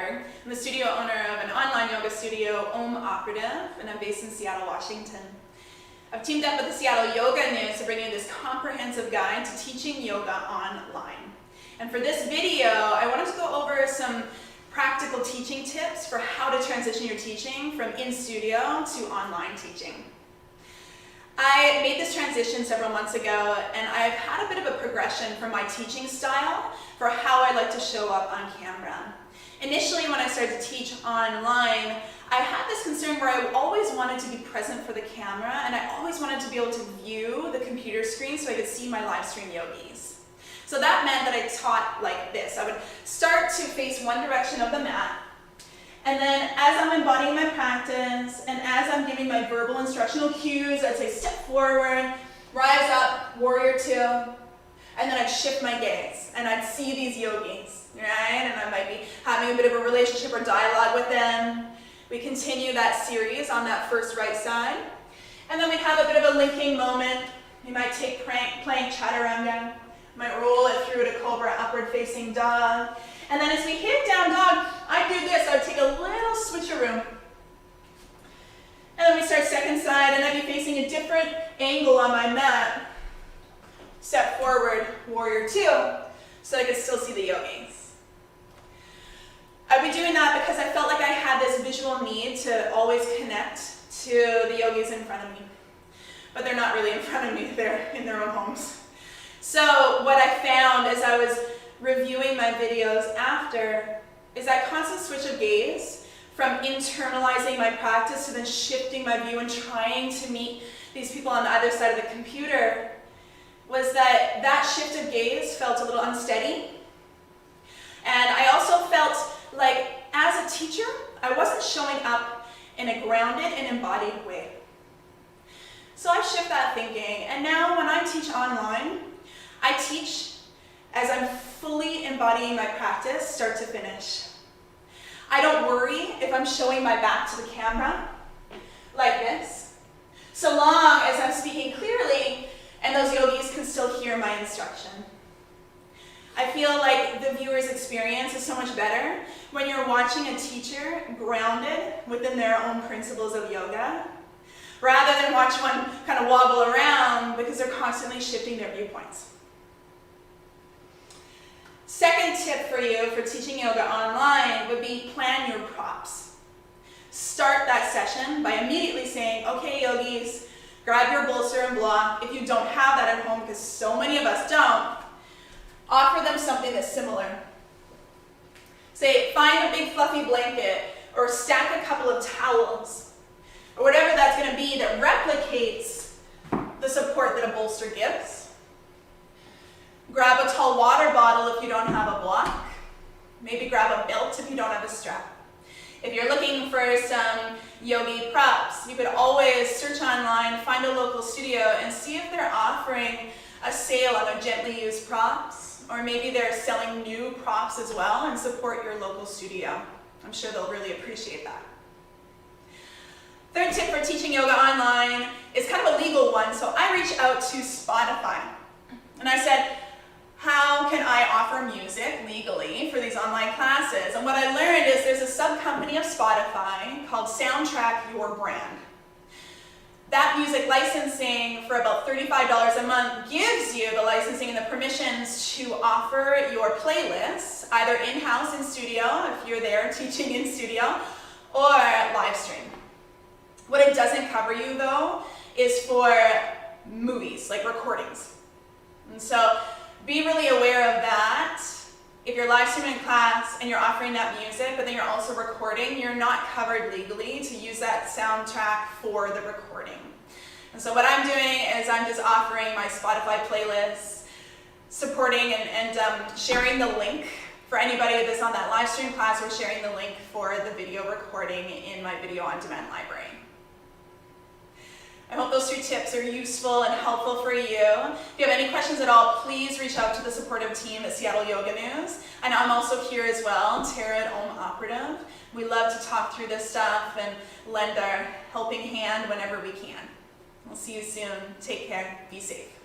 Goldberg. I'm the studio owner of an online yoga studio, Operative, and I'm based in Seattle, Washington. I've teamed up with the Seattle Yoga News to bring you this comprehensive guide to teaching yoga online. And for this video, I wanted to go over some practical teaching tips for how to transition your teaching from in-studio to online teaching. I made this transition several months ago, and I've had a bit of a progression from my teaching style for how I like to show up on camera. Initially, when I started to teach online, I had this concern where I always wanted to be present for the camera, and I always wanted to be able to view the computer screen so I could see my live stream yogis. So that meant that I taught like this. I would start to face one direction of the mat, and then as I'm embodying my practice, and as I'm giving my verbal instructional cues, I'd say step forward, rise up, warrior two, and then I'd shift my gaze, and I'd see these yogis, right? And I might be having a bit of a relationship or dialogue with them. We continue that series on that first right side, and then we'd have a bit of a linking moment. We might take plank chaturanga, might roll it through to cobra upward facing dog. And then as we hit down dog, I'd do this. I would take a little switcheroo. And then we start second side, and I'd be facing a different angle on my mat. Step forward, warrior two, so I could still see the yogis. I'd be doing that because I felt like I had this visual need to always connect to the yogis in front of me. But they're not really in front of me, they're in their own homes. So what I found as I was reviewing my videos after is that constant switch of gaze from internalizing my practice to then shifting my view and trying to meet these people on the other side of the computer was that shift of gaze felt a little unsteady. And I also felt like as a teacher, I wasn't showing up in a grounded and embodied way. So I shift that thinking, and now when I teach online, I teach as I'm fully embodying my practice, start to finish. I don't worry if I'm showing my back to the camera, like this, so long as I'm speaking clearly and those yogis can still hear my instruction. I feel like the viewer's experience is so much better when you're watching a teacher grounded within their own principles of yoga, rather than watch one kind of wobble around because they're constantly shifting their viewpoints. Second tip for you for teaching yoga online would be plan your props. Start that session by immediately saying, okay, yogis, grab your bolster and block. If you don't have that at home, because so many of us don't, offer them something that's similar. Say, find a big fluffy blanket or stack a couple of towels or whatever that's going to be that replicates the support that a bolster gives. Grab a tall water bottle if you don't have a block. Maybe grab a belt if you don't have a strap. If you're looking for some yogi props, you could always search online, find a local studio, and see if they're offering a sale on their gently used props, or maybe they're selling new props as well, and support your local studio. I'm sure they'll really appreciate that. Third tip for teaching yoga online is kind of a legal one, so I reached out to Spotify. And I said, how can I offer music legally for these online classes? And what I learned is there's a sub-company of Spotify called Soundtrack Your Brand. That music licensing for about $35 a month gives you the licensing and the permissions to offer your playlists, either in-house in studio, if you're there teaching in studio, or live stream. What it doesn't cover you though is for movies, like recordings. And so be really aware of that. If you're live streaming class and you're offering that music, but then you're also recording, you're not covered legally to use that soundtrack for the recording. And so what I'm doing is I'm just offering my Spotify playlists, supporting and sharing the link for anybody that's on that live stream class, or sharing the link for the video recording in my video on demand library. I hope those 3 tips are useful and helpful for you. If you have any questions at all, please reach out to the supportive team at Seattle Yoga News. And I'm also here as well, Tara at Operative. We love to talk through this stuff and lend our helping hand whenever we can. We'll see you soon. Take care. Be safe.